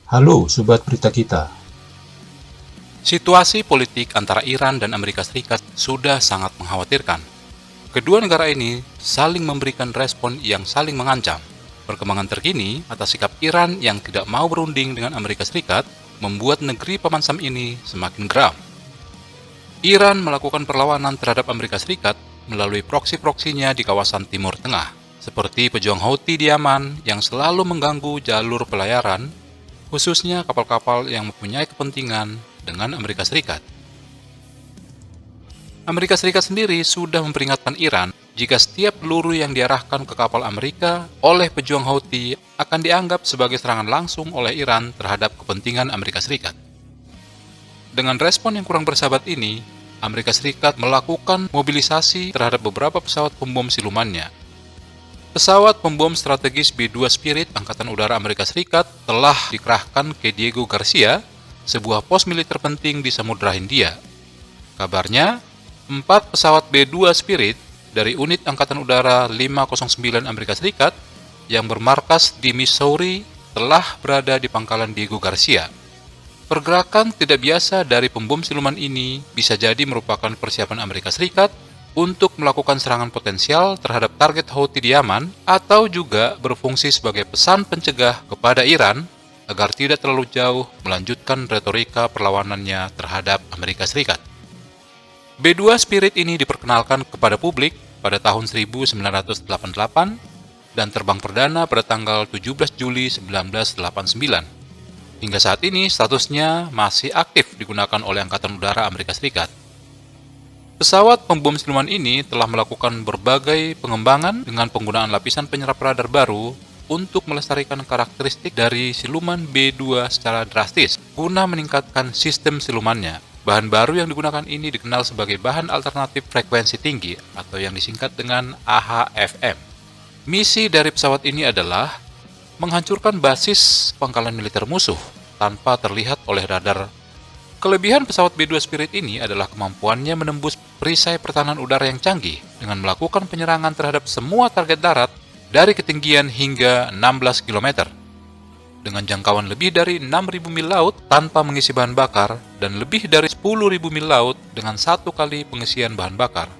Halo Sobat Berita Kita. Situasi politik antara Iran dan Amerika Serikat sudah sangat mengkhawatirkan. Kedua negara ini saling memberikan respon yang saling mengancam. Perkembangan terkini atas sikap Iran yang tidak mau berunding dengan Amerika Serikat membuat negeri Paman Sam ini semakin geram. Iran melakukan perlawanan terhadap Amerika Serikat melalui proksi-proksinya di kawasan Timur Tengah, seperti pejuang Houthi di Yaman yang selalu mengganggu jalur pelayaran, khususnya kapal-kapal yang mempunyai kepentingan dengan Amerika Serikat. Amerika Serikat sendiri sudah memperingatkan Iran jika setiap peluru yang diarahkan ke kapal Amerika oleh pejuang Houthi akan dianggap sebagai serangan langsung oleh Iran terhadap kepentingan Amerika Serikat. Dengan respon yang kurang bersahabat ini, Amerika Serikat melakukan mobilisasi terhadap beberapa pesawat pembom silumannya. Pesawat pembom strategis B-2 Spirit Angkatan Udara Amerika Serikat telah dikerahkan ke Diego Garcia, sebuah pos militer penting di Samudra Hindia. Kabarnya, 4 pesawat B-2 Spirit dari unit Angkatan Udara 509 Amerika Serikat yang bermarkas di Missouri telah berada di pangkalan Diego Garcia. Pergerakan tidak biasa dari pembom siluman ini bisa jadi merupakan persiapan Amerika Serikat untuk melakukan serangan potensial terhadap target Houthi di Yaman atau juga berfungsi sebagai pesan pencegah kepada Iran agar tidak terlalu jauh melanjutkan retorika perlawanannya terhadap Amerika Serikat. B-2 Spirit ini diperkenalkan kepada publik pada tahun 1988 dan terbang perdana pada tanggal 17 Juli 1989. Hingga saat ini statusnya masih aktif digunakan oleh Angkatan Udara Amerika Serikat. Pesawat pembom siluman ini telah melakukan berbagai pengembangan dengan penggunaan lapisan penyerap radar baru untuk melestarikan karakteristik dari siluman B-2 secara drastis, guna meningkatkan sistem silumannya. Bahan baru yang digunakan ini dikenal sebagai bahan alternatif frekuensi tinggi atau yang disingkat dengan AHFM. Misi dari pesawat ini adalah menghancurkan basis pangkalan militer musuh tanpa terlihat oleh radar. Kelebihan pesawat B-2 Spirit ini adalah kemampuannya menembus perisai pertahanan udara yang canggih dengan melakukan penyerangan terhadap semua target darat dari ketinggian hingga 16 km. Dengan jangkauan lebih dari 6.000 mil laut tanpa mengisi bahan bakar dan lebih dari 10.000 mil laut dengan 1 kali pengisian bahan bakar.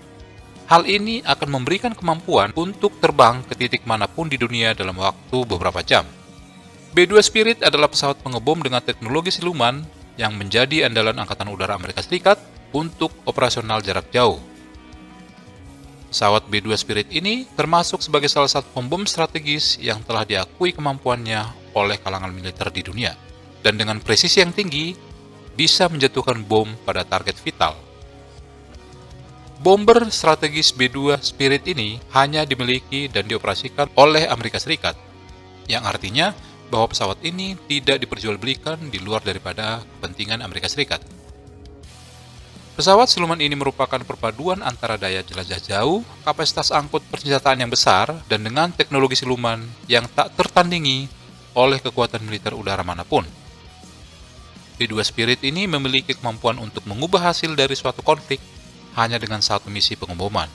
Hal ini akan memberikan kemampuan untuk terbang ke titik manapun di dunia dalam waktu beberapa jam. B-2 Spirit adalah pesawat pengebom dengan teknologi siluman yang menjadi andalan Angkatan Udara Amerika Serikat untuk operasional jarak jauh. Pesawat B-2 Spirit ini termasuk sebagai salah satu pembom strategis yang telah diakui kemampuannya oleh kalangan militer di dunia, dan dengan presisi yang tinggi bisa menjatuhkan bom pada target vital. Bomber strategis B-2 Spirit ini hanya dimiliki dan dioperasikan oleh Amerika Serikat, yang artinya bahwa pesawat ini tidak diperjualbelikan di luar daripada kepentingan Amerika Serikat. Pesawat siluman ini merupakan perpaduan antara daya jelajah jauh, kapasitas angkut persenjataan yang besar, dan dengan teknologi siluman yang tak tertandingi oleh kekuatan militer udara manapun. B-2 Spirit ini memiliki kemampuan untuk mengubah hasil dari suatu konflik hanya dengan satu misi pengeboman.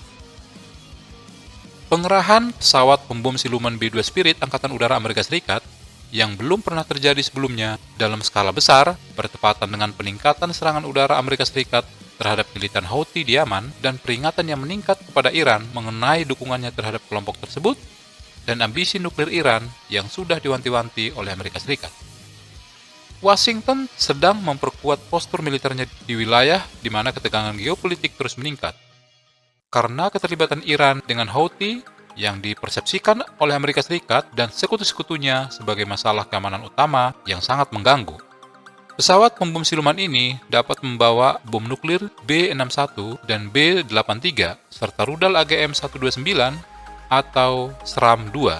Pengerahan pesawat pembom siluman B-2 Spirit Angkatan Udara Amerika Serikat yang belum pernah terjadi sebelumnya dalam skala besar bertepatan dengan peningkatan serangan udara Amerika Serikat terhadap militan Houthi di Yaman dan peringatan yang meningkat kepada Iran mengenai dukungannya terhadap kelompok tersebut dan ambisi nuklir Iran yang sudah diwanti-wanti oleh Amerika Serikat. Washington sedang memperkuat postur militernya di wilayah di mana ketegangan geopolitik terus meningkat. Karena keterlibatan Iran dengan Houthi yang dipersepsikan oleh Amerika Serikat dan sekutu-sekutunya sebagai masalah keamanan utama yang sangat mengganggu. Pesawat pembom siluman ini dapat membawa bom nuklir B-61 dan B-83 serta rudal AGM-129 atau SRAM-2.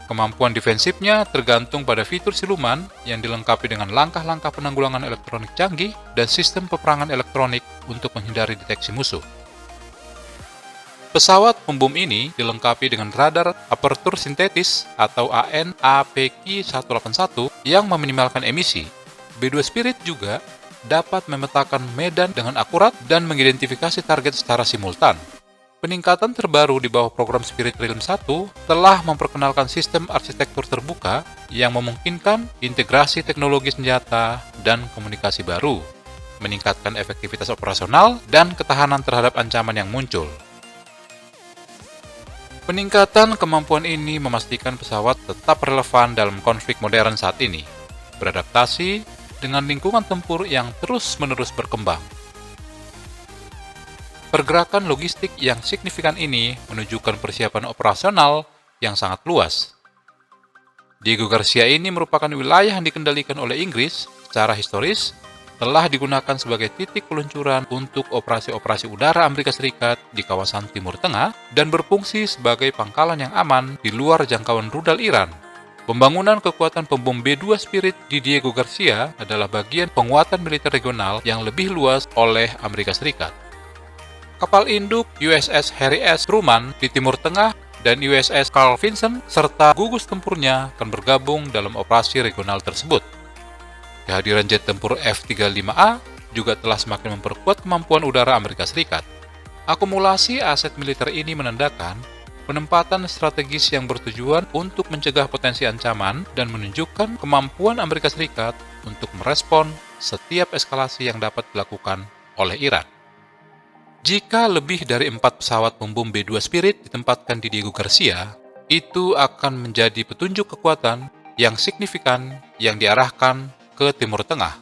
Kemampuan defensifnya tergantung pada fitur siluman yang dilengkapi dengan langkah-langkah penanggulangan elektronik canggih dan sistem peperangan elektronik untuk menghindari deteksi musuh. Pesawat pembom ini dilengkapi dengan radar apertur sintetis atau AN/APQ-181 yang meminimalkan emisi. B-2 Spirit juga dapat memetakan medan dengan akurat dan mengidentifikasi target secara simultan. Peningkatan terbaru di bawah program Spirit Realm 1 telah memperkenalkan sistem arsitektur terbuka yang memungkinkan integrasi teknologi senjata dan komunikasi baru, meningkatkan efektivitas operasional dan ketahanan terhadap ancaman yang muncul. Peningkatan kemampuan ini memastikan pesawat tetap relevan dalam konflik modern saat ini, beradaptasi dengan lingkungan tempur yang terus-menerus berkembang. Pergerakan logistik yang signifikan ini menunjukkan persiapan operasional yang sangat luas. Diego Garcia ini merupakan wilayah yang dikendalikan oleh Inggris secara historis, telah digunakan sebagai titik peluncuran untuk operasi-operasi udara Amerika Serikat di kawasan Timur Tengah dan berfungsi sebagai pangkalan yang aman di luar jangkauan rudal Iran. Pembangunan kekuatan pembom B-2 Spirit di Diego Garcia adalah bagian penguatan militer regional yang lebih luas oleh Amerika Serikat. Kapal induk USS Harry S. Truman di Timur Tengah dan USS Carl Vinson serta gugus tempurnya akan bergabung dalam operasi regional tersebut. Kehadiran jet tempur F-35A juga telah semakin memperkuat kemampuan udara Amerika Serikat. Akumulasi aset militer ini menandakan penempatan strategis yang bertujuan untuk mencegah potensi ancaman dan menunjukkan kemampuan Amerika Serikat untuk merespon setiap eskalasi yang dapat dilakukan oleh Iran. Jika lebih dari 4 pesawat pembom B-2 Spirit ditempatkan di Diego Garcia, itu akan menjadi petunjuk kekuatan yang signifikan yang diarahkan ke Timur Tengah.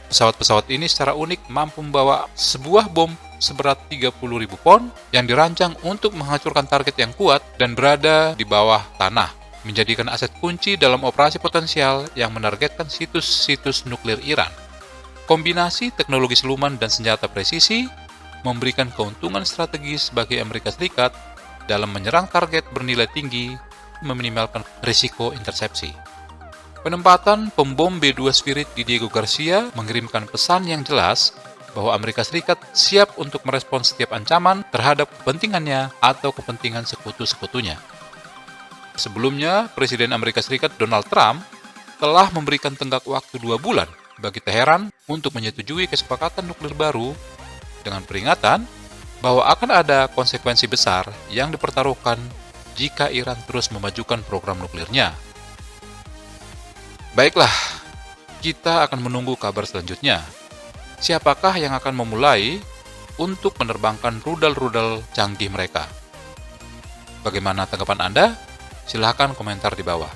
Pesawat-pesawat ini secara unik mampu membawa sebuah bom seberat 30.000 pon yang dirancang untuk menghancurkan target yang kuat dan berada di bawah tanah, menjadikan aset kunci dalam operasi potensial yang menargetkan situs-situs nuklir Iran. Kombinasi teknologi siluman dan senjata presisi memberikan keuntungan strategis bagi Amerika Serikat dalam menyerang target bernilai tinggi, meminimalkan risiko intersepsi. Penempatan pembom B-2 Spirit di Diego Garcia mengirimkan pesan yang jelas bahwa Amerika Serikat siap untuk merespons setiap ancaman terhadap kepentingannya atau kepentingan sekutu-sekutunya. Sebelumnya, Presiden Amerika Serikat Donald Trump telah memberikan tenggat waktu 2 bulan bagi Teheran untuk menyetujui kesepakatan nuklir baru dengan peringatan bahwa akan ada konsekuensi besar yang dipertaruhkan jika Iran terus memajukan program nuklirnya. Baiklah, kita akan menunggu kabar selanjutnya. Siapakah yang akan memulai untuk menerbangkan rudal-rudal canggih mereka? Bagaimana tanggapan Anda? Silahkan komentar di bawah.